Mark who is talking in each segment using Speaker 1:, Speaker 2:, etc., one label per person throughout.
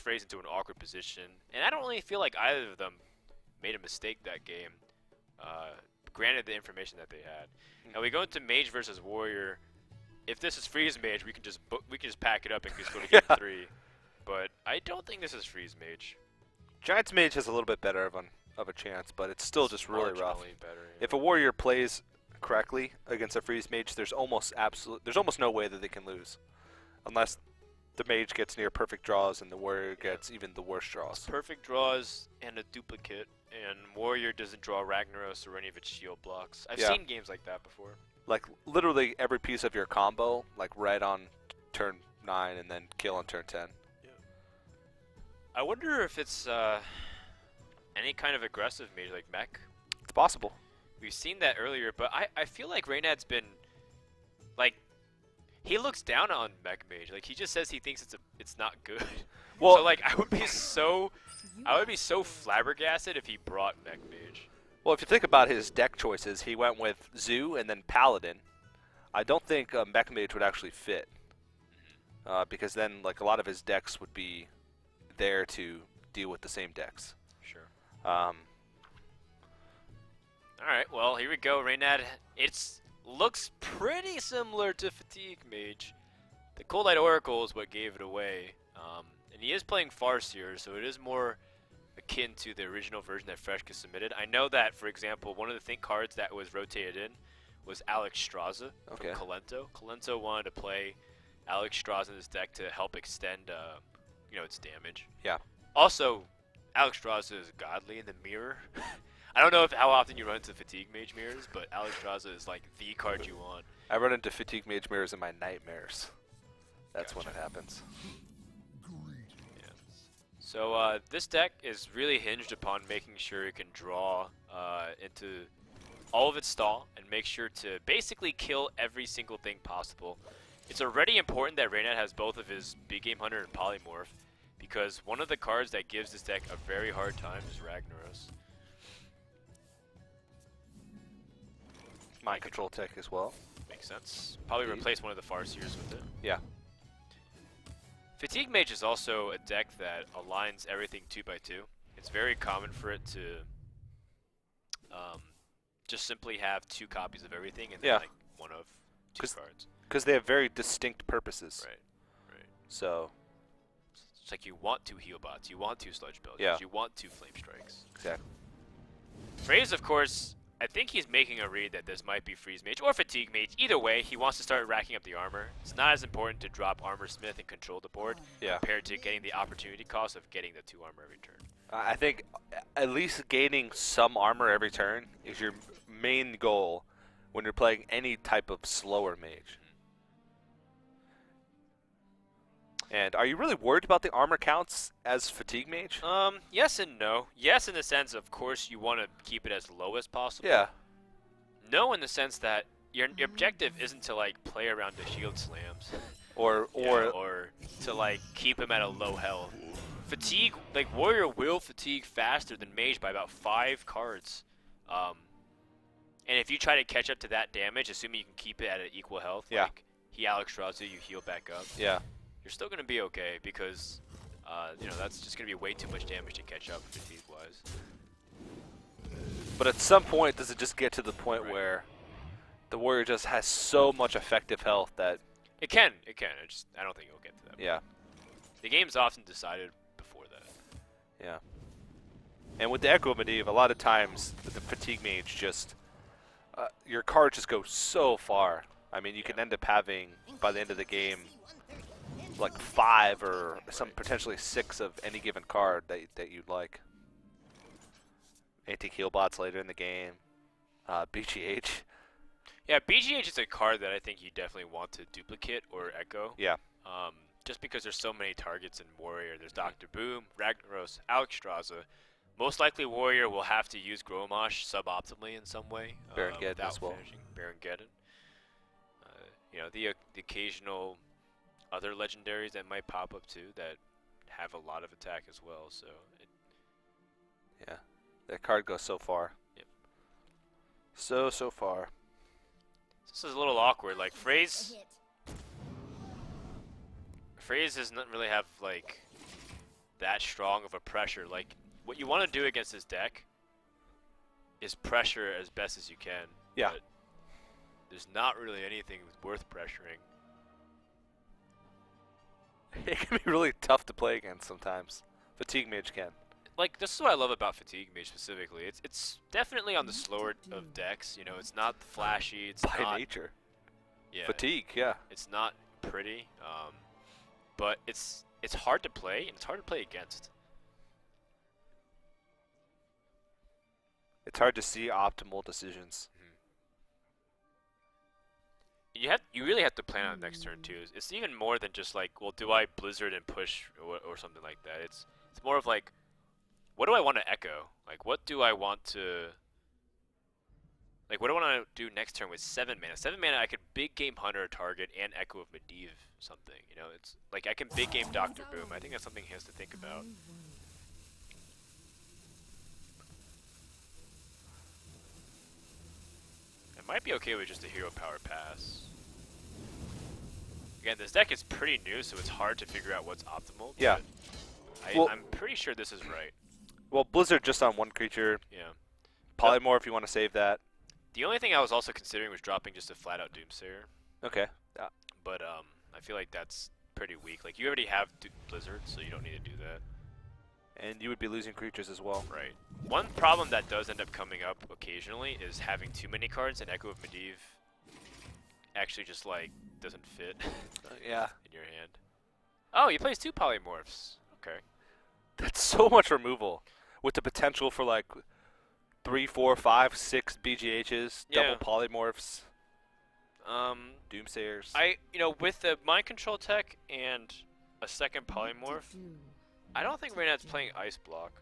Speaker 1: Frase into an awkward position, and I don't really feel like either of them made a mistake that game. Granted the information that they had. Now we go into Mage versus Warrior. If this is Freeze Mage, we can just pack it up and just go to game 3. But I don't think this is Freeze Mage.
Speaker 2: Giants Mage has a little bit better of a chance, but it's still just really rough.
Speaker 1: Better, yeah.
Speaker 2: If a Warrior plays correctly against a Freeze Mage, there's almost no way that they can lose, unless the Mage gets near perfect draws and the Warrior gets even the worst draws.
Speaker 1: Perfect draws and a duplicate, and Warrior doesn't draw Ragnaros or any of its shield blocks. I've seen games like that before.
Speaker 2: Like literally every piece of your combo, like red on turn 9 and then kill on turn 10.
Speaker 1: Yeah. I wonder if it's any kind of aggressive mage like mech.
Speaker 2: It's possible.
Speaker 1: We've seen that earlier, but I feel like Reynad's been like he looks down on mech mage. Like he just says he thinks it's not good. Well, so like I would be so flabbergasted if he brought mech mage.
Speaker 2: Well, if you think about his deck choices, he went with Zoo and then Paladin. I don't think mech mage would actually fit, because then like a lot of his decks would be there to deal with the same decks.
Speaker 1: Sure.
Speaker 2: All
Speaker 1: right, well, here we go. Reynad, looks pretty similar to Fatigue Mage. The Cold Light Oracle is what gave it away. And he is playing Farseer, so it is more akin to the original version that Freshka submitted. I know that, for example, one of the Think cards that was rotated in was Alex Straza from Kalento. Kalento wanted to play Alex Straza in his deck to help extend its damage.
Speaker 2: Yeah.
Speaker 1: Also, Alex Straza is godly in the mirror. I don't know how often you run into Fatigue Mage mirrors, but Alex Straza is like the card you want.
Speaker 2: I run into Fatigue Mage mirrors in my nightmares. That's when it happens.
Speaker 1: Yeah. So this deck is really hinged upon making sure it can draw into all of its stall and make sure to basically kill every single thing possible. It's already important that Reynad has both of his Big Game Hunter and Polymorph, because one of the cards that gives this deck a very hard time is Ragnaros.
Speaker 2: Mind Control tech as well.
Speaker 1: Makes sense. Probably replace one of the Farseers with it.
Speaker 2: Yeah.
Speaker 1: Fatigue Mage is also a deck that aligns everything 2x2. It's very common for it to just simply have 2 copies of everything and then like one of 2 cards.
Speaker 2: Because they have very distinct purposes.
Speaker 1: Right.
Speaker 2: So
Speaker 1: it's like you want 2 heal bots, you want 2 sludge bells, you want 2 flame strikes.
Speaker 2: Exactly.
Speaker 1: Frase, of course, I think he's making a read that this might be Freeze Mage or Fatigue Mage. Either way, he wants to start racking up the armor. It's not as important to drop Armor Smith and control the board compared to getting the opportunity cost of getting the 2 armor every turn.
Speaker 2: I think at least gaining some armor every turn is your main goal when you're playing any type of slower mage. And are you really worried about the armor counts as Fatigue Mage?
Speaker 1: Yes and no. Yes, in the sense, of course, you want to keep it as low as possible.
Speaker 2: Yeah.
Speaker 1: No, in the sense that your objective isn't to like play around the shield slams,
Speaker 2: or
Speaker 1: to like keep him at a low health. Fatigue, like Warrior will fatigue faster than Mage by about 5 cards. And if you try to catch up to that damage, assuming you can keep it at an equal health, like he Alex draws you, you heal back up.
Speaker 2: Yeah.
Speaker 1: You're still going to be okay because, that's just going to be way too much damage to catch up fatigue-wise.
Speaker 2: But at some point, does it just get to the point where the Warrior just has so much effective health that...
Speaker 1: It can. I don't think it'll get to that point.
Speaker 2: Yeah.
Speaker 1: The game's often decided before that.
Speaker 2: Yeah. And with the Echo Medivh, a lot of times, the Fatigue Mage just... your card just goes so far. I mean, you can end up having, by the end of the game, like 5 or some potentially 6 of any given card that you'd like. Anti-heal bots later in the game. BGH.
Speaker 1: Yeah, BGH is a card that I think you definitely want to duplicate or echo.
Speaker 2: Yeah.
Speaker 1: Just because there's so many targets in Warrior. There's Dr. Boom, Ragnaros, Alex Straza. Most likely Warrior will have to use Gromosh suboptimally in some way.
Speaker 2: Baron Geddon as well.
Speaker 1: Baron Geddon. The occasional other legendaries that might pop up too that have a lot of attack as well. So.
Speaker 2: Yeah, that card goes so far.
Speaker 1: Yep.
Speaker 2: So far.
Speaker 1: This is a little awkward. Like Frase does not really have like that strong of a pressure. Like, what you want to do against this deck is pressure as best as you can.
Speaker 2: Yeah.
Speaker 1: But there's not really anything worth pressuring.
Speaker 2: It can be really tough to play against sometimes. Fatigue Mage can.
Speaker 1: Like, this is what I love about Fatigue Mage specifically. It's definitely on the slower of decks. You know, it's not flashy. It's
Speaker 2: By
Speaker 1: not
Speaker 2: nature.
Speaker 1: yeah.
Speaker 2: Fatigue, yeah.
Speaker 1: It's not pretty. But it's hard to play and it's hard to play against.
Speaker 2: It's hard to see optimal decisions.
Speaker 1: You really have to plan on next turn too. It's even more than just like, well, do I Blizzard and push or something like that. It's more of like, what do I want to echo? Like, what do I want to? Like, what do I want to do next turn with 7 mana? 7 mana, I could big game Hunter target and Echo of Medivh something. You know, it's like I can big game Doctor Boom. I think that's something he has to think about. It might be okay with just a hero power pass. Again, this deck is pretty new, so it's hard to figure out what's optimal.
Speaker 2: Yeah.
Speaker 1: Well, I'm pretty sure this is right.
Speaker 2: Well, Blizzard just on one creature.
Speaker 1: Yeah.
Speaker 2: Polymorph if you want to save that.
Speaker 1: The only thing I was also considering was dropping just a flat-out Doomsayer.
Speaker 2: Okay. Yeah.
Speaker 1: But I feel like that's pretty weak. Like, you already have Blizzard, so you don't need to do that.
Speaker 2: And you would be losing creatures as well.
Speaker 1: Right. One problem that does end up coming up occasionally is having too many cards, and Echo of Medivh actually just, like, doesn't fit
Speaker 2: Yeah.
Speaker 1: in your hand. Oh, he plays 2 Polymorphs. Okay.
Speaker 2: That's so much removal. With the potential for, like, 3, 4, 5, 6 BGHs,
Speaker 1: Yeah.
Speaker 2: double Polymorphs,
Speaker 1: Um,
Speaker 2: Doomsayers.
Speaker 1: you know, with the Mind Control tech and a second Polymorph, I don't think Reynad's playing Ice Block.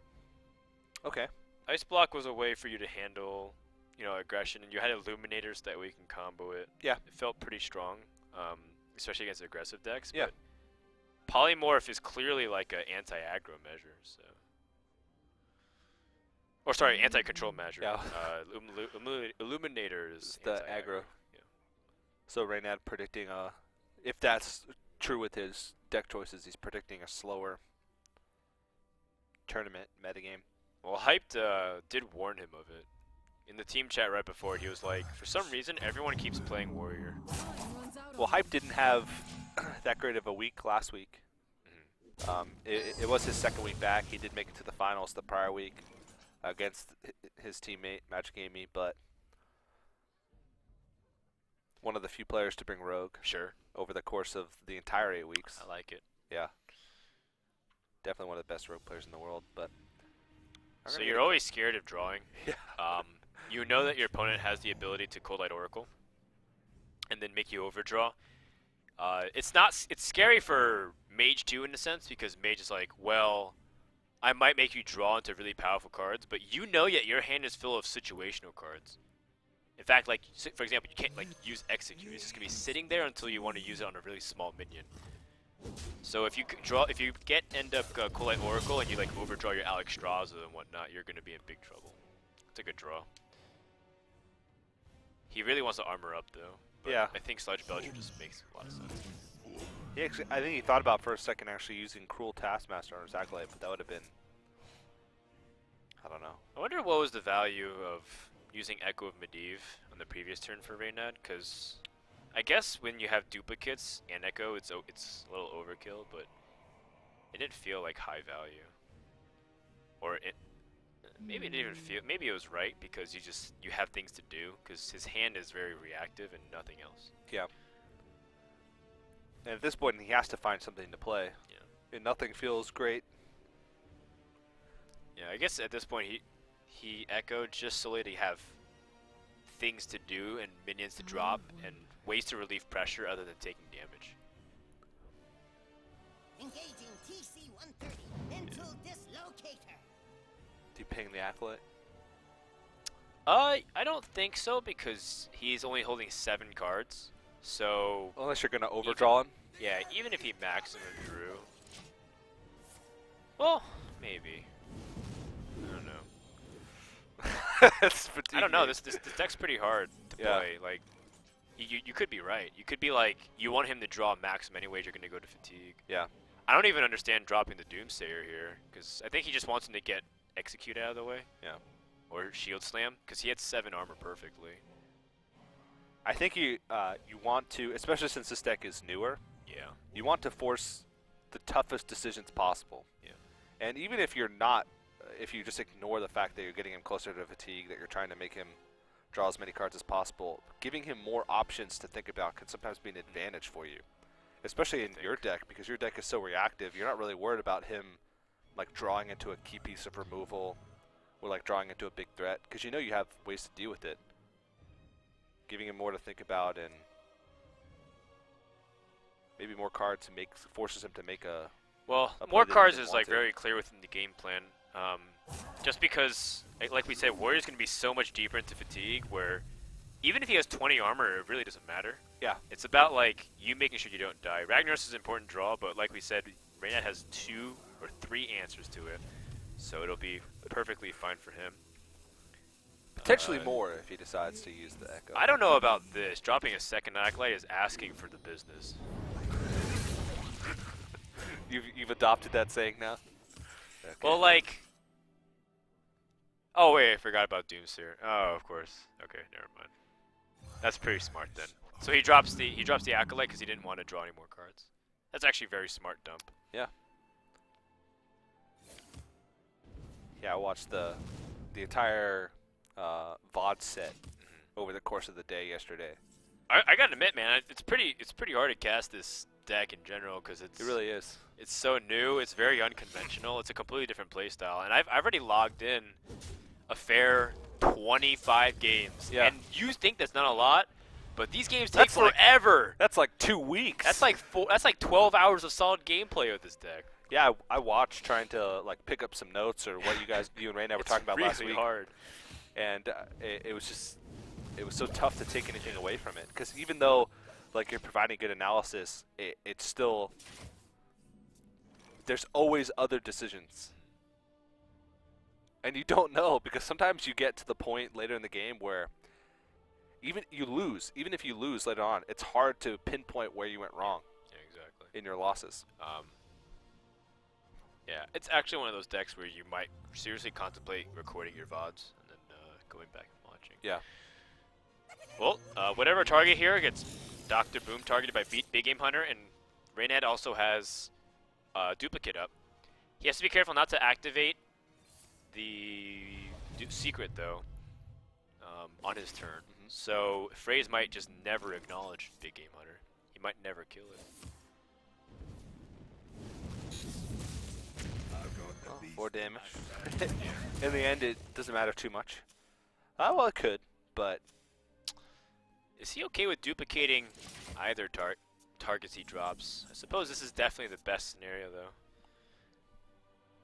Speaker 2: Okay.
Speaker 1: Ice Block was a way for you to handle, you know, aggression, and you had Illuminators that way you can combo it.
Speaker 2: Yeah.
Speaker 1: It felt pretty strong, especially against aggressive decks.
Speaker 2: Yeah.
Speaker 1: But Polymorph is clearly like an anti-aggro measure, so. Or sorry, anti-control measure.
Speaker 2: Yeah.
Speaker 1: Illuminator is
Speaker 2: the
Speaker 1: anti-aggro.
Speaker 2: aggro. So Reynad predicting if that's true with his deck choices, he's predicting a slower tournament metagame.
Speaker 1: Well, Hyped did warn him of it. In the team chat right before, he was like, for some reason, everyone keeps playing Warrior.
Speaker 2: Well, Hype didn't have that great of a week last week. It was his second week back. He did make it to the finals the prior week against his teammate, Magic Amy, but one of the few players to bring Rogue.
Speaker 1: Sure.
Speaker 2: Over the course of the entire 8 weeks.
Speaker 1: I like it.
Speaker 2: Yeah. Definitely one of the best Rogue players in the world, but.
Speaker 1: So you're always scared of drawing.
Speaker 2: Yeah.
Speaker 1: You know that your opponent has the ability to Cold Light Oracle, and then make you overdraw. It's scary for Mage too in a sense, because Mage is like, well, I might make you draw into really powerful cards, but you know yet your hand is full of situational cards. In fact, like, for example, you can't like use Execute. It's just gonna be sitting there until you want to use it on a really small minion. So if you end up Cold Light Oracle and you like overdraw your Alexstrasza and whatnot, you're gonna be in big trouble. It's a good draw. He really wants to armor up though. But
Speaker 2: Yeah.
Speaker 1: I think Sludge Belcher just makes a lot of sense.
Speaker 2: I think he thought about for a second actually using Cruel Taskmaster on his Acolyte, but that would have been. I don't know.
Speaker 1: I wonder what was the value of using Echo of Medivh on the previous turn for Reynad, because I guess when you have duplicates and Echo, it's a little overkill, but it didn't feel like high value. Or maybe it didn't even feel. Maybe it was right because you have things to do, because his hand is very reactive and nothing else.
Speaker 2: Yeah. And at this point, he has to find something to play.
Speaker 1: Yeah.
Speaker 2: And nothing feels great.
Speaker 1: Yeah, I guess at this point he echoed just solely to have things to do and minions to drop and ways to relieve pressure other than taking damage.
Speaker 3: Engaging TC-130 into dislocator.
Speaker 2: Do you ping the Acolyte?
Speaker 1: I don't think so, because he's only holding 7 cards. So
Speaker 2: Unless you're going to overdraw him.
Speaker 1: yeah, even if he maximum drew. Well, maybe. I don't know.
Speaker 2: That's
Speaker 1: I don't know. This deck's pretty hard to
Speaker 2: Yeah.
Speaker 1: play. Like, you could be right. You could be like, you want him to draw maximum anyways. You're gonna go to Fatigue.
Speaker 2: Yeah.
Speaker 1: I don't even understand dropping the Doomsayer here, because I think he just wants him to get Execute out of the way.
Speaker 2: Yeah.
Speaker 1: Or Shield Slam, because he had 7 armor perfectly.
Speaker 2: I think you want to, especially since this deck is newer,
Speaker 1: Yeah.
Speaker 2: you want to force the toughest decisions possible.
Speaker 1: Yeah.
Speaker 2: And even if you're not, if you just ignore the fact that you're getting him closer to fatigue, that you're trying to make him draw as many cards as possible, giving him more options to think about can sometimes be an advantage for you. Especially in your deck, because your deck is so reactive, you're not really worried about him like drawing into a key piece of removal or like drawing into a big threat, because you know you have ways to deal with it. Giving him more to think about and maybe more cards forces him to make a.
Speaker 1: Well,
Speaker 2: a play
Speaker 1: more
Speaker 2: that he
Speaker 1: cards
Speaker 2: didn't
Speaker 1: is
Speaker 2: want
Speaker 1: like
Speaker 2: to.
Speaker 1: very clear within the game plan. Just because, like we said, Warrior's going to be so much deeper into fatigue, where even if he has 20 armor, it really doesn't matter.
Speaker 2: Yeah.
Speaker 1: It's about like you making sure you don't die. Ragnaros is an important draw, but like we said, Reynad has 2 or 3 answers to it, so it'll be perfectly fine for him.
Speaker 2: Potentially more if he decides to use the Echo.
Speaker 1: I don't know about this. Dropping a second Acolyte is asking for the business.
Speaker 2: You've adopted that saying now? Okay.
Speaker 1: Well, like... Oh, wait, I forgot about Doomsayer. Oh, of course. Okay, never mind. That's pretty smart then. So he drops the Acolyte because he didn't want to draw any more cards. That's actually a very smart dump.
Speaker 2: Yeah. Yeah, I watched the entire VOD set over the course of the day yesterday.
Speaker 1: I gotta admit, man, it's pretty hard to cast this deck in general because
Speaker 2: It really is.
Speaker 1: it's so new. It's very unconventional. It's a completely different playstyle, and I've already logged in a fair 25 games.
Speaker 2: Yeah.
Speaker 1: And you think that's not a lot, but these games take
Speaker 2: That's like-
Speaker 1: forever.
Speaker 2: That's like 2 weeks.
Speaker 1: That's like 12 hours of solid gameplay with this deck.
Speaker 2: Yeah, I watched trying to like pick up some notes or what you and Reynad were talking about last
Speaker 1: really
Speaker 2: week.
Speaker 1: hard.
Speaker 2: And it was so tough to take anything away from it, because even though like you're providing good analysis, it's still, there's always other decisions, and you don't know, because sometimes you get to the point later in the game where even if you lose later on, it's hard to pinpoint where you went wrong
Speaker 1: Yeah, exactly.
Speaker 2: in your losses.
Speaker 1: Yeah, it's actually one of those decks where you might seriously contemplate recording your VODs and then going back and watching.
Speaker 2: Yeah.
Speaker 1: Well, whatever target here gets Dr. Boom targeted by Big Game Hunter, and Reynad also has Duplicate up. He has to be careful not to activate the secret, though, on his turn. So Frase might just never acknowledge Big Game Hunter. He might never kill it.
Speaker 2: 4 damage. In the end, it doesn't matter too much. Well, it could, but
Speaker 1: Is he okay with duplicating either targets he drops? I suppose this is definitely the best scenario, though.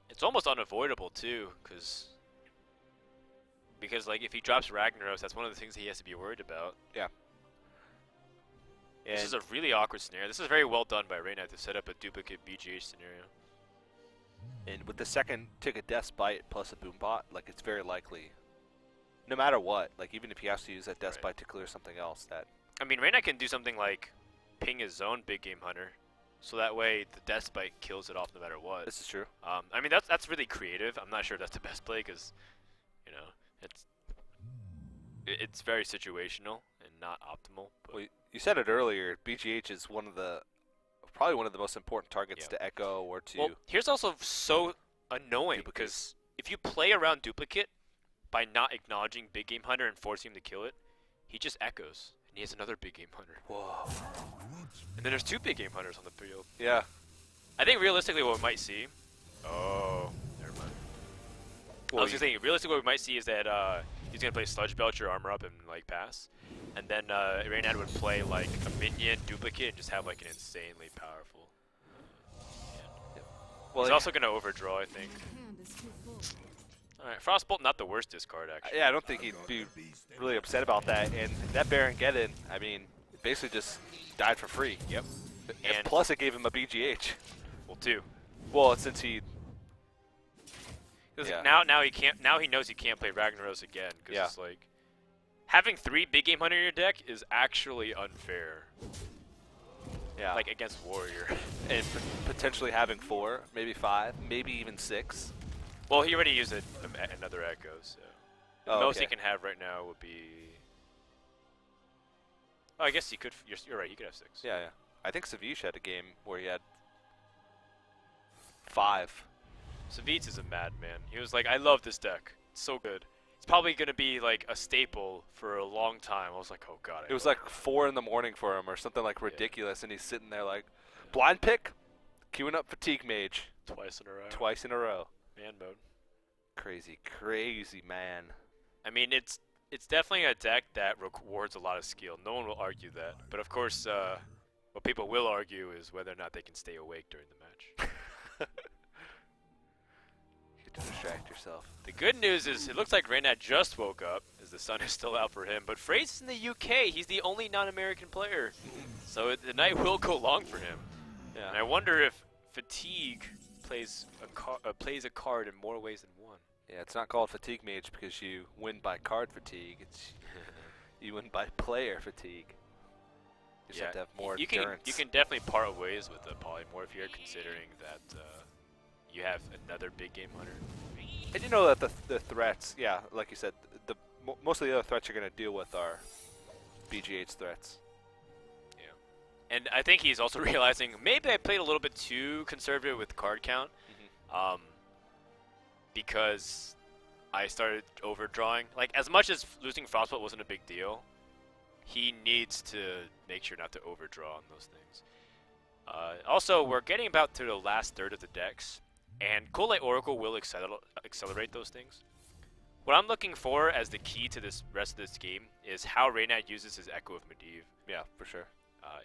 Speaker 1: It's almost unavoidable, too, because like if he drops Ragnaros, that's one of the things he has to be worried about.
Speaker 2: yeah.
Speaker 1: This
Speaker 2: And
Speaker 1: is a really awkward scenario. This is very well done by Reynad to set up a duplicate BGH scenario.
Speaker 2: And with the second Ticket Death Bite plus a Boom Bot, like it's very likely, no matter what, like even if he has to use that Death
Speaker 1: Right.
Speaker 2: Bite to clear something else, that
Speaker 1: I mean, Reynad can do something like ping his own Big Game Hunter, so that way the Death Spike kills it off no matter what.
Speaker 2: this is true.
Speaker 1: I mean, that's really creative. I'm not sure if that's the best play because, you know, it's very situational and not optimal. But
Speaker 2: Well, you said it earlier. BGH is probably one of the most important targets
Speaker 1: Yeah.
Speaker 2: to echo or to.
Speaker 1: well, here's also so annoying
Speaker 2: Duplicate.
Speaker 1: because if you play around Duplicate by not acknowledging Big Game Hunter and forcing him to kill it, he just echoes and he has another Big Game Hunter.
Speaker 2: Whoa.
Speaker 1: And then there's 2 Big Game Hunters on the field.
Speaker 2: Yeah.
Speaker 1: I think realistically what we might see. Oh, never mind.
Speaker 2: Well,
Speaker 1: I was just thinking, realistically, what we might see is that he's gonna play Sludge Belcher, armor up, and like pass, and then Reynad would play like a minion duplicate and just have like an insanely powerful.
Speaker 2: well,
Speaker 1: He's also gonna overdraw, I think. All right, Frostbolt, not the worst discard actually.
Speaker 2: yeah, I don't think he'd be really upset about that. And that Baron Geddon, I mean, basically just died for free.
Speaker 1: Yep.
Speaker 2: And
Speaker 1: And
Speaker 2: plus, it gave him a BGH.
Speaker 1: well, 2.
Speaker 2: Well, since he.
Speaker 1: 'Cause
Speaker 2: Yeah.
Speaker 1: now he can't. Now he knows he can't play Ragnaros again because
Speaker 2: Yeah.
Speaker 1: it's like having 3 Big Game Hunter in your deck is actually unfair.
Speaker 2: Yeah.
Speaker 1: like against Warrior.
Speaker 2: And potentially having 4, maybe 5, maybe even 6.
Speaker 1: Well, he already used another Echo, so the
Speaker 2: Oh,
Speaker 1: most he
Speaker 2: okay.
Speaker 1: can have right now would be. Oh, I guess he could. You're right. He could have 6.
Speaker 2: Yeah, yeah. I think Savish had a game where he had 5.
Speaker 1: Savitz is a madman. He was like, I love this deck. It's so good. It's probably gonna be like a staple for a long time. I was like, oh god.
Speaker 2: It was like 4 in the morning for him or something like ridiculous, and he's sitting there like, blind pick, queuing up Fatigue Mage.
Speaker 1: twice in a row.
Speaker 2: Twice in a row.
Speaker 1: Man mode.
Speaker 2: Crazy, crazy man.
Speaker 1: I mean, it's definitely a deck that rewards a lot of skill. No one will argue that. But of course, what people will argue is whether or not they can stay awake during the match.
Speaker 2: You get to distract yourself.
Speaker 1: The good news is it looks like Reynad just woke up, as the sun is still out for him. But Frase is in the UK. He's the only non-American player. So the night will go long for him.
Speaker 2: Yeah.
Speaker 1: And I wonder if Fatigue plays a card in more ways than one.
Speaker 2: Yeah, it's not called Fatigue Mage because you win by card fatigue. It's you win by player fatigue. You just have to have more endurance.
Speaker 1: You can definitely part ways with the Polymorph if you're considering that you have another big game hunter.
Speaker 2: And you know that the threats, yeah, like you said, most of the other threats you're going to deal with are BGH threats.
Speaker 1: Yeah. And I think he's also realizing maybe I played a little bit too conservative with card count. Because I started overdrawing. Like, as much as losing Frostbolt wasn't a big deal, he needs to make sure not to overdraw on those things. Also, we're getting about to the last third of the decks, and Cold Light Oracle will accelerate those things. What I'm looking for as the key to this rest of this game is how Reynad uses his Echo of Medivh.
Speaker 2: Yeah, for sure.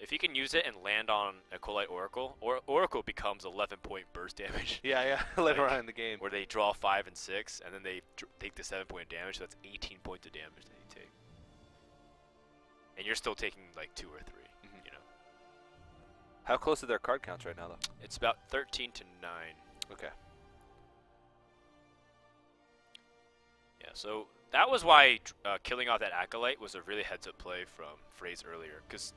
Speaker 1: If he can use it and land on a Cold Light Oracle, Oracle becomes 11-point burst damage.
Speaker 2: Yeah, yeah, later on in the game.
Speaker 1: Where they draw 5 and 6, and then they take the 7-point damage, so that's 18 points of damage that you take. And you're still taking like 2 or 3, you know.
Speaker 2: How close are their card counts right now, though?
Speaker 1: It's about 13 to 9.
Speaker 2: Okay.
Speaker 1: Yeah, so that was why killing off that Acolyte was a really heads-up play from Frase earlier, because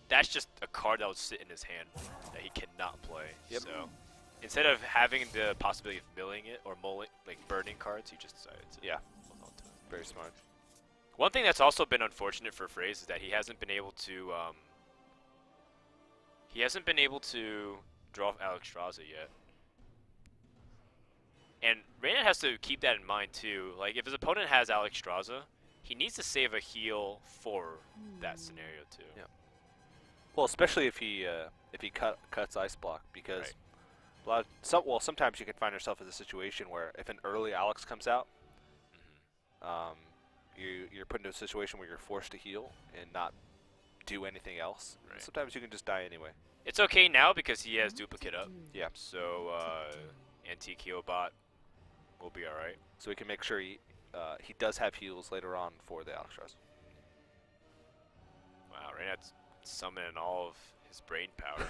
Speaker 1: that's just a card that would sit in his hand that he cannot play.
Speaker 2: Yep.
Speaker 1: So instead of having the possibility of milling it or burning cards, he just decided to hold on to it.
Speaker 2: Very smart.
Speaker 1: One thing that's also been unfortunate for Frase is that he hasn't been able to draw Alexstrasza yet. And Reynad has to keep that in mind too. Like, if his opponent has Alexstrasza, he needs to save a heal for that scenario too.
Speaker 2: Yeah. Well, especially if he cuts Ice Block, because sometimes you can find yourself in a situation where if an early Alex comes out, you're put into a situation where you're forced to heal and not do anything else.
Speaker 1: Right.
Speaker 2: Sometimes you can just die anyway.
Speaker 1: It's okay now because he has duplicate up.
Speaker 2: Yeah.
Speaker 1: So Antique Healbot will be alright.
Speaker 2: So we can make sure he does have heals later on for the Alexstrasza.
Speaker 1: Wow, Reynad's summoning all of his brain power.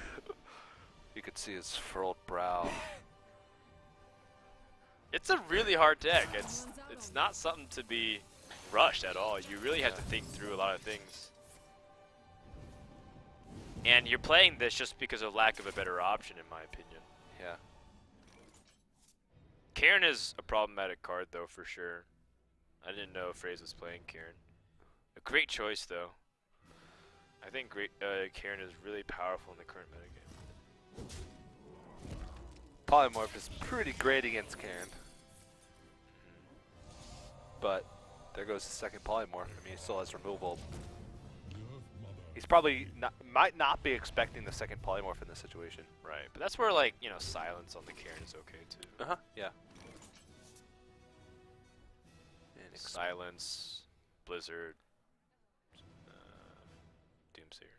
Speaker 2: You could see his furrowed brow.
Speaker 1: It's a really hard deck. It's not something to be rushed at all. You really have to think through a lot of things. And you're playing this just because of lack of a better option, in my opinion.
Speaker 2: Yeah.
Speaker 1: Karen is a problematic card, though, for sure. I didn't know Frase was playing Karen. A great choice, though. I think Karen is really powerful in the current metagame.
Speaker 2: Polymorph is pretty great against Karen. But there goes the second Polymorph. I mean, he still has removal. He's probably might not be expecting the second Polymorph in this situation.
Speaker 1: Right, but that's where, like, you know, silence on the Karen is okay, too.
Speaker 2: Uh-huh, yeah. And
Speaker 1: Silence, Blizzard, Doomsayer.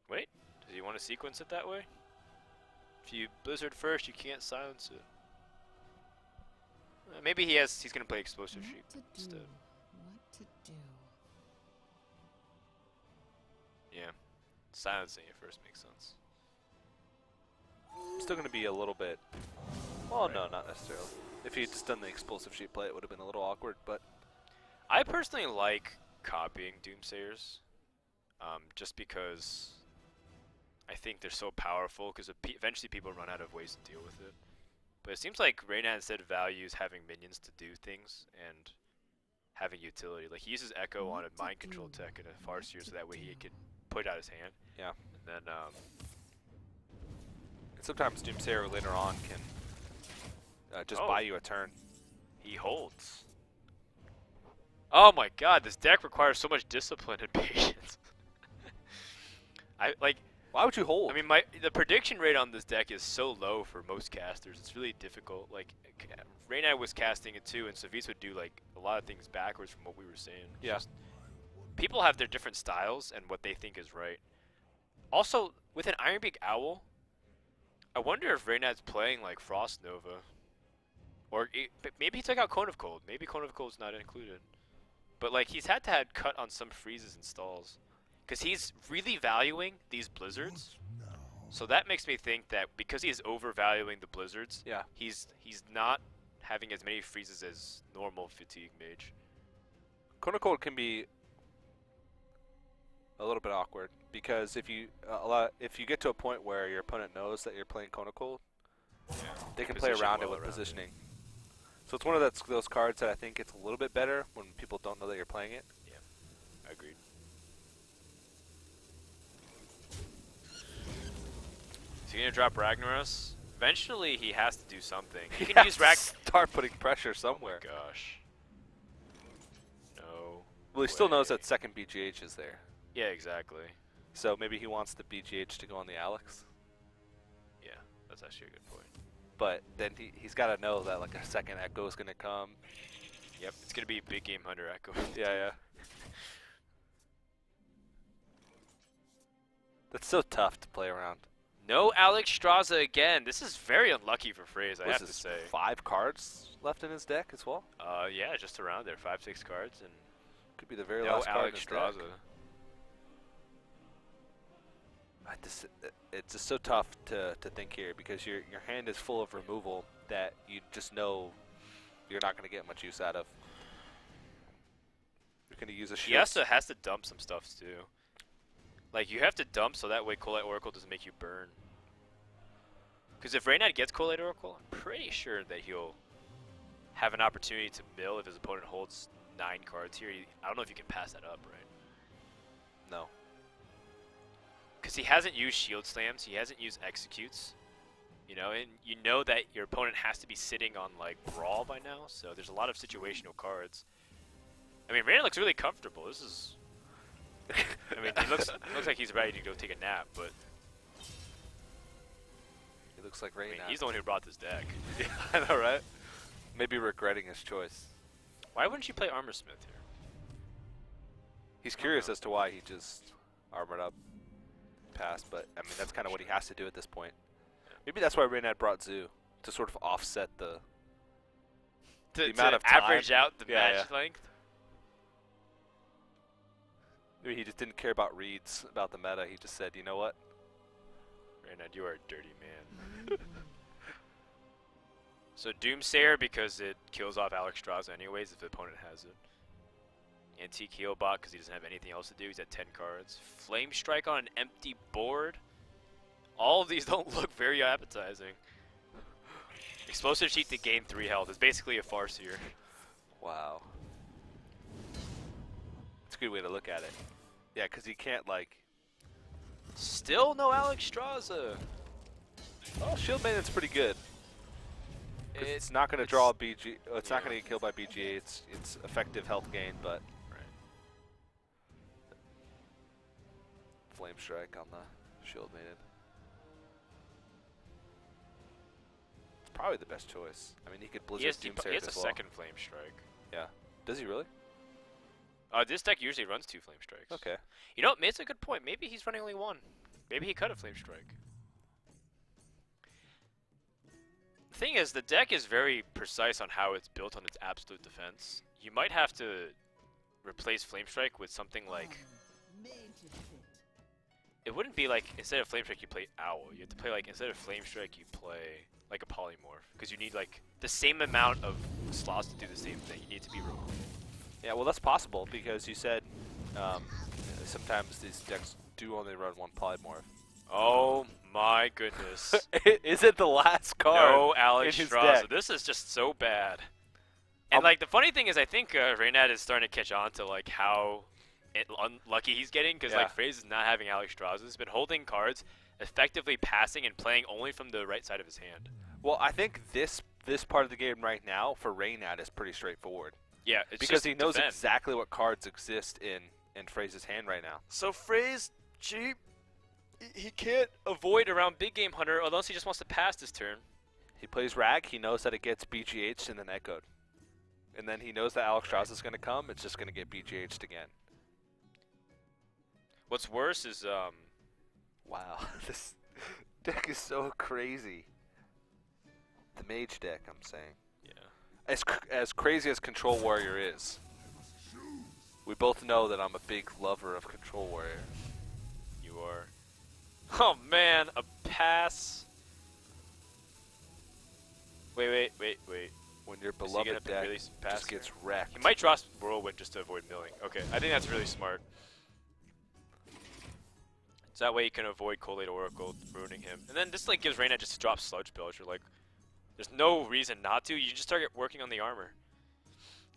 Speaker 1: Wait, does he want to sequence it that way? If you Blizzard first, you can't silence it. Maybe he's gonna play Explosive Sheep instead.
Speaker 4: What to do?
Speaker 1: Yeah, silencing it first makes sense.
Speaker 2: still going to be a little bit. Well,
Speaker 1: Right.
Speaker 2: no, not necessarily. If he'd just done the explosive sheet play, it would have been a little awkward, but
Speaker 1: I personally like copying Doomsayers, just because I think they're so powerful because eventually people run out of ways to deal with it. But it seems like Reynad instead values having minions to do things and having utility. Like he uses Echo on a mind control tech and a Farseer so that way he can put out his hand.
Speaker 2: Yeah.
Speaker 1: And then
Speaker 2: And sometimes Doomsayer later on can just buy you a turn.
Speaker 1: he holds. Oh my god, this deck requires so much discipline and patience.
Speaker 2: Why would you hold?
Speaker 1: I mean, the prediction rate on this deck is so low for most casters. It's really difficult. Like, Reynad was casting it too, and Savis would do like a lot of things backwards from what we were saying.
Speaker 2: Yeah.
Speaker 1: Just, people have their different styles and what they think is right. Also, with an Ironbeak Owl, I wonder if Reynad's playing like Frost Nova, or maybe he took out Cone of Cold. Maybe Cone of Cold's not included, but like he's had to have cut on some freezes and stalls. Because he's really valuing these blizzards, so that makes me think that because he's overvaluing the blizzards,
Speaker 2: yeah,
Speaker 1: he's not having as many freezes as normal Fatigue Mage.
Speaker 2: Cone of Cold can be a little bit awkward because if you get to a point where your opponent knows that you're playing Cone of Cold, they can play around it with positioning. So it's one of those cards that I think it's a little bit better when people don't know that you're playing it.
Speaker 1: Yeah, agreed. Is he gonna drop Ragnaros? Eventually, he has to do something. He can use
Speaker 2: start putting pressure somewhere.
Speaker 1: Oh my gosh. No.
Speaker 2: Well, he still knows that second BGH is there.
Speaker 1: Yeah, exactly.
Speaker 2: So maybe he wants the BGH to go on the Alex.
Speaker 1: Yeah, that's actually a good point.
Speaker 2: But then he's got to know that like a second Echo is gonna come.
Speaker 1: Yep, it's gonna be Big Game Hunter Echo.
Speaker 2: Yeah. That's so tough to play around.
Speaker 1: No Alex Straza again. This is very unlucky for Frase, I have to say.
Speaker 2: 5 cards left in his deck as well?
Speaker 1: Yeah, just around there. 5-6 cards and
Speaker 2: could be the very
Speaker 1: no
Speaker 2: last card
Speaker 1: Alex
Speaker 2: in his
Speaker 1: Straza.
Speaker 2: deck. It's just so tough to think here because your hand is full of removal that you just know you're not going to get much use out of. You're going to use a shield.
Speaker 1: He also has to dump some stuff too. Like, you have to dump so that way Coldlight Oracle doesn't make you burn. Because if Reynad gets Coldlight Oracle, I'm pretty sure that he'll have an opportunity to mill if his opponent holds 9 cards here. I don't know if you can pass that up, right?
Speaker 2: No.
Speaker 1: Because he hasn't used Shield Slams, he hasn't used Executes. You know, and you know that your opponent has to be sitting on, like, Brawl by now, so there's a lot of situational cards. I mean, Reynad looks really comfortable. This is... I mean, he looks like he's ready to go take a nap, but
Speaker 2: He looks like
Speaker 1: I
Speaker 2: Reynad.
Speaker 1: mean, he's the one who brought this deck.
Speaker 2: Yeah, I know, right? Maybe regretting his choice.
Speaker 1: Why wouldn't you play Armor Smith here?
Speaker 2: He's curious as to why he just armored up past, but I mean that's kind of what he has to do at this point. Maybe that's why Reynad brought Zoo to sort of offset the amount of time.
Speaker 1: Average out the
Speaker 2: Yeah,
Speaker 1: match length.
Speaker 2: Maybe he just didn't care about reads about the meta. He just said, you know what?
Speaker 1: Reynad, you are a dirty man. So Doomsayer because it kills off Alex Straza anyways if the opponent has it. Antique Healbot because he doesn't have anything else to do. He's at 10 cards. Flame Strike on an empty board. All of these don't look very appetizing. Explosive Sheet to gain 3 health. It's basically a Farseer.
Speaker 2: Wow. It's a good way to look at it. Yeah, because he can't like...
Speaker 1: Still no Alex Straza.
Speaker 2: Oh, Shield Maiden's pretty good. It's not going to draw a BG. It's not going to get killed by BGA. It's effective health gain, but Flame Strike on the Shield Maiden. It's probably the best choice. I mean, he could Blizzard Doomsayer
Speaker 1: He has
Speaker 2: as
Speaker 1: a
Speaker 2: well.
Speaker 1: second Flame Strike.
Speaker 2: Yeah. Does he really?
Speaker 1: This deck usually runs 2 Flame Strikes.
Speaker 2: Okay.
Speaker 1: You know what? It's a good point. Maybe he's running only 1. Maybe he cut a Flame Strike. The thing is, the deck is very precise on how it's built on its absolute defense. You might have to replace Flame Strike with something like... It wouldn't be like, instead of Flame Strike, you play Owl. You have to play, like, instead of Flame Strike, you play, like, a Polymorph. Because you need, like, the same amount of slots to do the same thing. You need to be removed.
Speaker 2: Yeah, well, that's possible because you said sometimes these decks do only run 1 Polymorph.
Speaker 1: Oh my goodness.
Speaker 2: Is it the last card
Speaker 1: No Alex
Speaker 2: in his
Speaker 1: Strauss.
Speaker 2: deck?
Speaker 1: This is just so bad. And like the funny thing is, I think Reynad is starting to catch on to like how unlucky he's getting because like Frase is not having Alex Strauss. He's been holding cards, effectively passing and playing only from the right side of his hand.
Speaker 2: Well, I think this part of the game right now for Reynad is pretty straightforward.
Speaker 1: Yeah, it's
Speaker 2: because
Speaker 1: just
Speaker 2: he knows
Speaker 1: defend.
Speaker 2: exactly what cards exist in Frase's hand right now.
Speaker 1: So Frase, cheap. He can't avoid around Big Game Hunter unless he just wants to pass this turn.
Speaker 2: He plays Rag. He knows that it gets BGH'd and then echoed. And then he knows that Alex Strauss is going to come. It's just going to get BGH'd again.
Speaker 1: What's worse is
Speaker 2: Wow, this deck is so crazy. The mage deck, I'm saying.
Speaker 1: yeah.
Speaker 2: As crazy as Control Warrior is, we both know that I'm a big lover of Control Warrior.
Speaker 1: You are. Oh man, a pass. Wait.
Speaker 2: When your
Speaker 1: Is he
Speaker 2: beloved
Speaker 1: gonna
Speaker 2: deck
Speaker 1: really pass
Speaker 2: just gets
Speaker 1: here?
Speaker 2: wrecked.
Speaker 1: He might draw Whirlwind just to avoid milling. Okay, I think that's really smart. So that way he can avoid Collate Oracle ruining him. And then this like gives Reynad just to drop Sludge Belcher. Like, there's no reason not to. You just start working on the armor.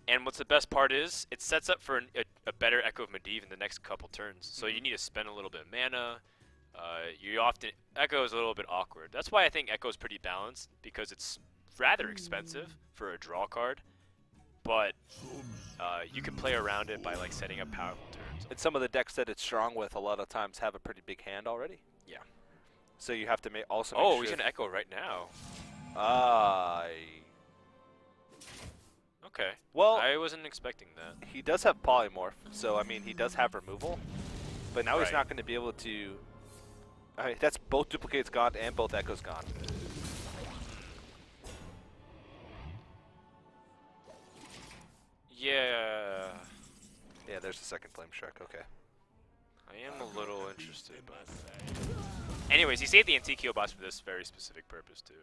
Speaker 1: And what's the best part is, it sets up for a better Echo of Medivh in the next couple turns. So you need to spend a little bit of mana. You often Echo is a little bit awkward. That's why I think Echo is pretty balanced, because it's rather expensive for a draw card, but you can play around it by like setting up powerful turns.
Speaker 2: And some of the decks that it's strong with a lot of times have a pretty big hand already.
Speaker 1: Yeah.
Speaker 2: So you have to also
Speaker 1: Oh,
Speaker 2: make
Speaker 1: we
Speaker 2: sure.
Speaker 1: can Echo right now. Okay.
Speaker 2: Well,
Speaker 1: I wasn't expecting that.
Speaker 2: he does have polymorph, so I mean he does have removal, but now he's
Speaker 1: Right.
Speaker 2: not going to be able to. I mean, that's both duplicates gone and both echoes gone.
Speaker 1: Yeah.
Speaker 2: Yeah, there's the second Flame Shark. Okay.
Speaker 1: I am a little interested, but. Anyways, he saved the Antiquio boss for this very specific purpose too.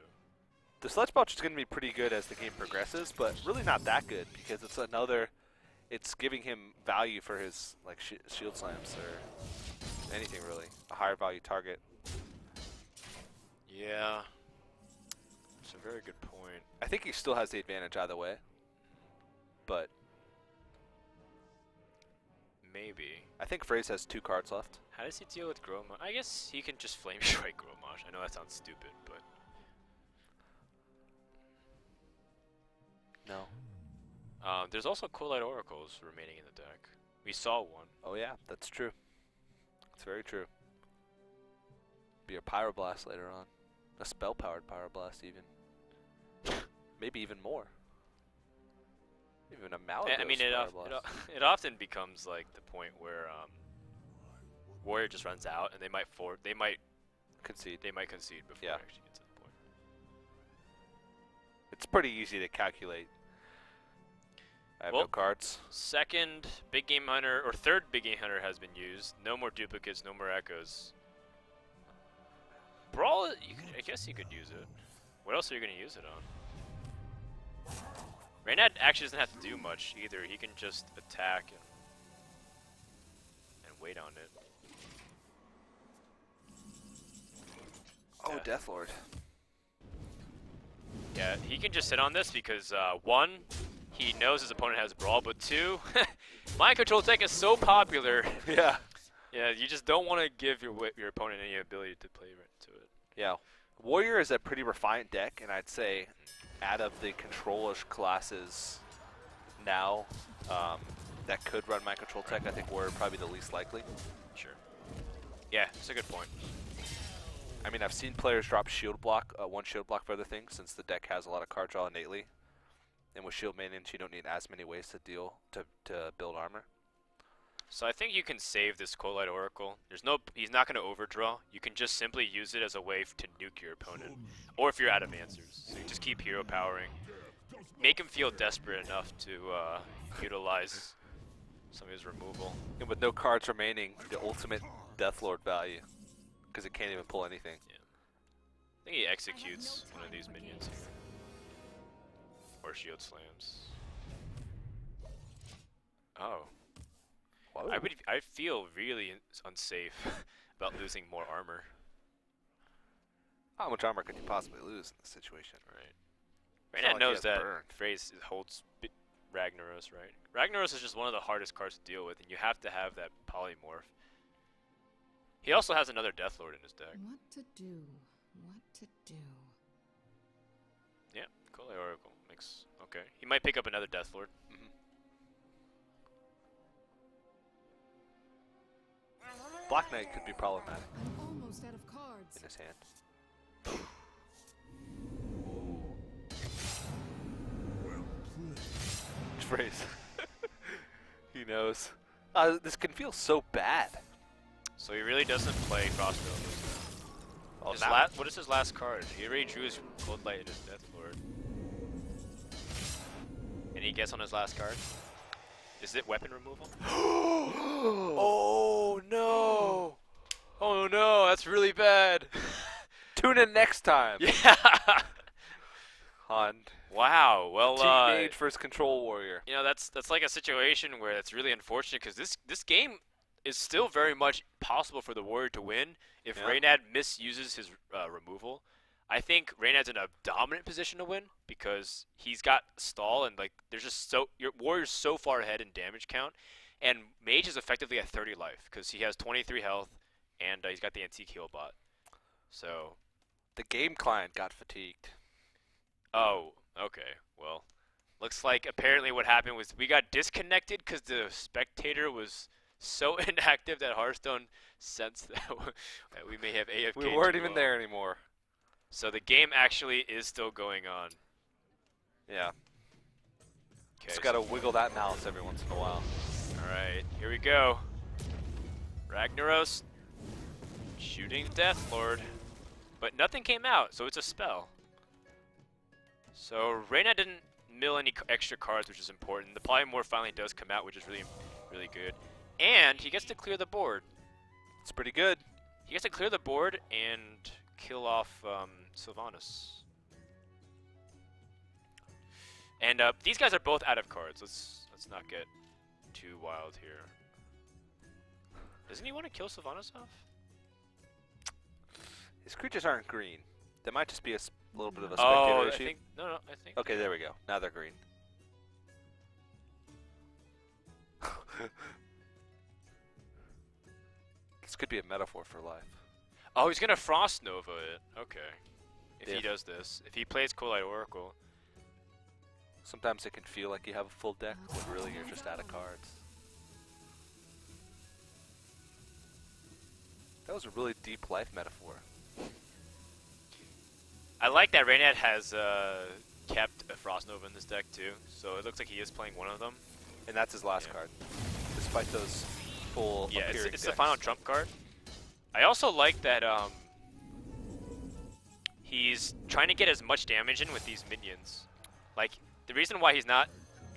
Speaker 2: The Sludge Belch is going to be pretty good as the game progresses, but really not that good because it's another. It's giving him value for his like shield slams or anything really, a higher value target.
Speaker 1: Yeah. It's a very good point.
Speaker 2: I think he still has the advantage either way, but
Speaker 1: Maybe.
Speaker 2: I think Frase has 2 cards left.
Speaker 1: How does he deal with Groma? I guess he can just Flame Strike Gromosh. I know that sounds stupid, but.
Speaker 2: No.
Speaker 1: There's also Collate Oracles remaining in the deck. We saw one.
Speaker 2: Oh yeah, that's true. That's very true. Be a Pyroblast later on. A spell-powered Pyroblast even. Maybe even more. Even a Malagos
Speaker 1: I mean,
Speaker 2: Pyroblast.
Speaker 1: it often becomes like the point where Warrior just runs out, and they might
Speaker 2: Concede.
Speaker 1: concede before
Speaker 2: Yeah.
Speaker 1: it actually gets to the point.
Speaker 2: It's pretty easy to calculate. I have no
Speaker 1: Well,
Speaker 2: cards.
Speaker 1: Second Big Game Hunter, or third Big Game Hunter has been used. No more duplicates, no more echoes. Brawl, I guess you could use it. What else are you going to use it on? Reynad actually doesn't have to do much either. He can just attack and wait on it.
Speaker 2: Oh,
Speaker 1: Yeah.
Speaker 2: Deathlord.
Speaker 1: Yeah, he can just sit on this because, one, he knows his opponent has Brawl, but two, Mind Control tech is so popular.
Speaker 2: Yeah.
Speaker 1: Yeah, you just don't want to give your opponent any ability to play right to it.
Speaker 2: Yeah. Warrior is a pretty refined deck, and I'd say out of the control-ish classes now that could run my control tech, I think Warrior probably the least likely.
Speaker 1: Sure. Yeah, that's a good point.
Speaker 2: I mean, I've seen players drop shield block, 1 shield block for other things, since the deck has a lot of card draw innately. And with shield maintenance, you don't need as many ways to to build armor.
Speaker 1: So I think you can save this Collate Oracle. He's not going to overdraw. You can just simply use it as a way to nuke your opponent, or if you're out of answers. So you just keep hero powering, make him feel desperate enough to utilize some of his removal.
Speaker 2: And with no cards remaining, the ultimate Deathlord value, because it can't even pull anything.
Speaker 1: Yeah. I think he executes one of these minions here, or shield slams. Oh.
Speaker 2: Whoa.
Speaker 1: I feel really unsafe about losing more armor.
Speaker 2: How much armor could you possibly lose in this situation?
Speaker 1: Right.
Speaker 2: It's not
Speaker 1: Reynad
Speaker 2: like he
Speaker 1: knows
Speaker 2: has
Speaker 1: that
Speaker 2: burn.
Speaker 1: Frase holds Ragnaros, right? Ragnaros is just one of the hardest cards to deal with, and you have to have that polymorph. He also has another Deathlord in his deck.
Speaker 4: What to do? What to do?
Speaker 1: Yeah, Kool-Aid Oracle makes okay. He might pick up another Deathlord.
Speaker 2: Black Knight could be problematic
Speaker 4: I'm almost out of cards.
Speaker 2: in his hand. Phrase. He knows. This can feel so bad.
Speaker 1: So he really doesn't play Frost Novas.
Speaker 2: Oh,
Speaker 1: What is his last card? He already drew his Cold Light and his Deathlord. And he gets on his last card. Is it weapon removal? Oh no! Oh no, that's really bad.
Speaker 2: Tune in next time.
Speaker 1: Yeah.
Speaker 2: On
Speaker 1: Wow. Well,
Speaker 2: Mage versus Control Warrior.
Speaker 1: you know that's like a situation where it's really unfortunate because this game is still very much possible for the Warrior to win if
Speaker 2: Yeah.
Speaker 1: Reynad misuses his removal. I think Reynad's in a dominant position to win because he's got stall and like there's just your Warrior's so far ahead in damage count, and Mage is effectively at 30 life because he has 23 health and he's got the antique heal bot. So,
Speaker 2: The game client got fatigued.
Speaker 1: oh, okay. Well, looks like apparently what happened was we got disconnected because the spectator was so inactive that Hearthstone sensed that we may have AFK.
Speaker 2: We weren't
Speaker 1: too
Speaker 2: even
Speaker 1: long.
Speaker 2: there anymore.
Speaker 1: So the game actually is still going on.
Speaker 2: Yeah.
Speaker 1: Okay.
Speaker 2: Just gotta wiggle that mouse every once in a while.
Speaker 1: All right, here we go. Ragnaros shooting Deathlord, but nothing came out, so it's a spell. So Reynad didn't mill any extra cards, which is important. The polymorph finally does come out, which is really, really good. And he gets to clear the board.
Speaker 2: It's pretty good.
Speaker 1: He gets to clear the board and kill off Sylvanas. And these guys are both out of cards. Let's not get too wild here. Doesn't he want to kill Sylvanas off?
Speaker 2: His creatures aren't green. They might just be a little bit of a spectator
Speaker 1: Oh, I
Speaker 2: issue.
Speaker 1: think no. I think.
Speaker 2: Okay, there we go. Now they're green. This could be a metaphor for life.
Speaker 1: Oh, he's gonna Frost Nova it. Okay. If he
Speaker 2: If.
Speaker 1: does this, if he plays Kool-Aid Oracle.
Speaker 2: Sometimes it can feel like you have a full deck, but really you're just out of cards. That was a really deep life metaphor.
Speaker 1: I like that Reynad has kept a Frost Nova in this deck too, so it looks like he is playing one of them.
Speaker 2: And that's his last
Speaker 1: Yeah.
Speaker 2: card. Despite those full
Speaker 1: Yeah,
Speaker 2: appearing
Speaker 1: it's the
Speaker 2: decks.
Speaker 1: final trump card. I also like that he's trying to get as much damage in with these minions. Like, the reason why he's not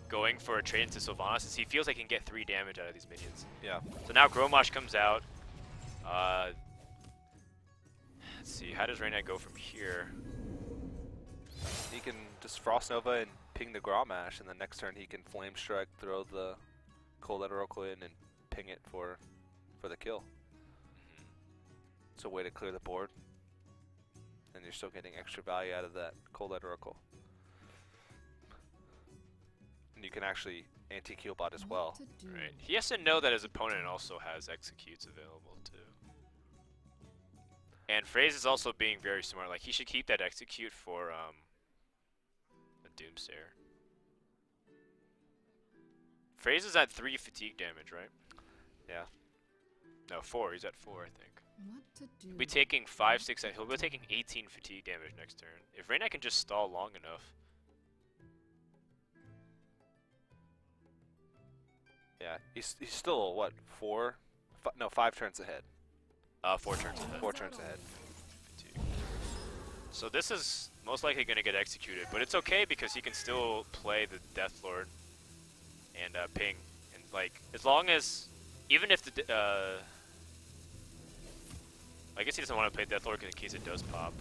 Speaker 1: going for a trade into Sylvanas is he feels like he can get 3 damage out of these minions.
Speaker 2: Yeah.
Speaker 1: So now Gromosh comes out. Let's see, how does Reynad go from here?
Speaker 2: He can just Frost Nova and ping the Grommash, and the next turn he can Flame Strike, throw the Cold Oracle in, and ping it for the kill. It's a way to clear the board, and you're still getting extra value out of that Cold Oracle. And you can actually anti-heal bot as well.
Speaker 4: What to do?
Speaker 1: Right. He has to know that his opponent also has executes available too. And Frase is also being very smart. Like, he should keep that execute for a Doomsayer. Frase is at 3 fatigue damage, right?
Speaker 2: Yeah.
Speaker 1: No, 4. He's at 4, I think.
Speaker 4: What to do?
Speaker 1: He'll be taking 5, 6, and he'll be taking 18 fatigue damage next turn. If Reynad can just stall long enough.
Speaker 2: Yeah, he's still, what, 5 turns ahead.
Speaker 1: 4 turns ahead.
Speaker 2: 4 turns ahead.
Speaker 1: Fatigue. So this is most likely going to get executed, but it's okay because he can still play the Deathlord and ping. And like, as long as, even if the, I guess he doesn't want to play Deathlord in case it does pop.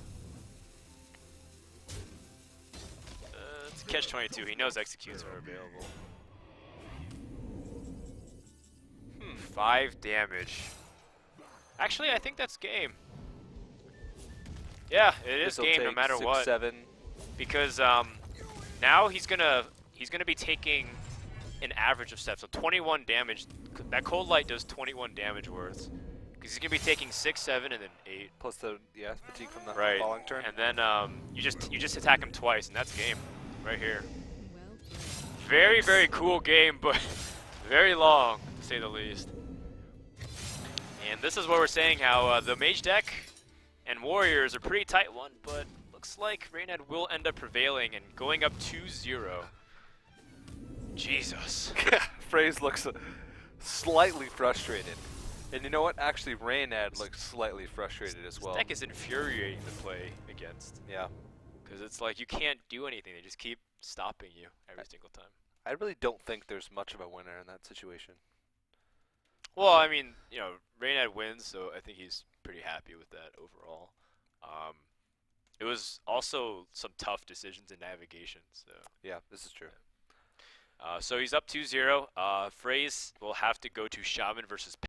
Speaker 1: It's catch-22. He knows executes are available. 5 damage. Actually, I think that's game. Yeah, it is
Speaker 2: This'll
Speaker 1: game no
Speaker 2: take
Speaker 1: matter
Speaker 2: 6,
Speaker 1: what.
Speaker 2: 7.
Speaker 1: Because now he's gonna be taking an average of steps, so 21 damage. That cold light does 21 damage worth. Because he's gonna be taking 6, 7, and then 8.
Speaker 2: Plus the fatigue from the
Speaker 1: Right.
Speaker 2: falling turn.
Speaker 1: And then you just attack him twice, and that's game, right here.
Speaker 4: Well played.
Speaker 1: Very, very cool game, but very long, to say the least. And this is where we're saying how the mage deck and warriors are a pretty tight one, but looks like Reynad will end up prevailing and going up 2-0. Jesus.
Speaker 2: Frase looks slightly frustrated. And you know what? Actually, Reynad looks slightly frustrated as well.
Speaker 1: This deck is infuriating to play against.
Speaker 2: Yeah.
Speaker 1: Because it's like you can't do anything. They just keep stopping you every single time.
Speaker 2: I really don't think there's much of a winner in that situation.
Speaker 1: Well, I mean, you know, Reynad wins, so I think he's pretty happy with that overall. It was also some tough decisions in navigation, so.
Speaker 2: Yeah, this is true.
Speaker 1: So he's up 2-0. Frase will have to go to Shaman versus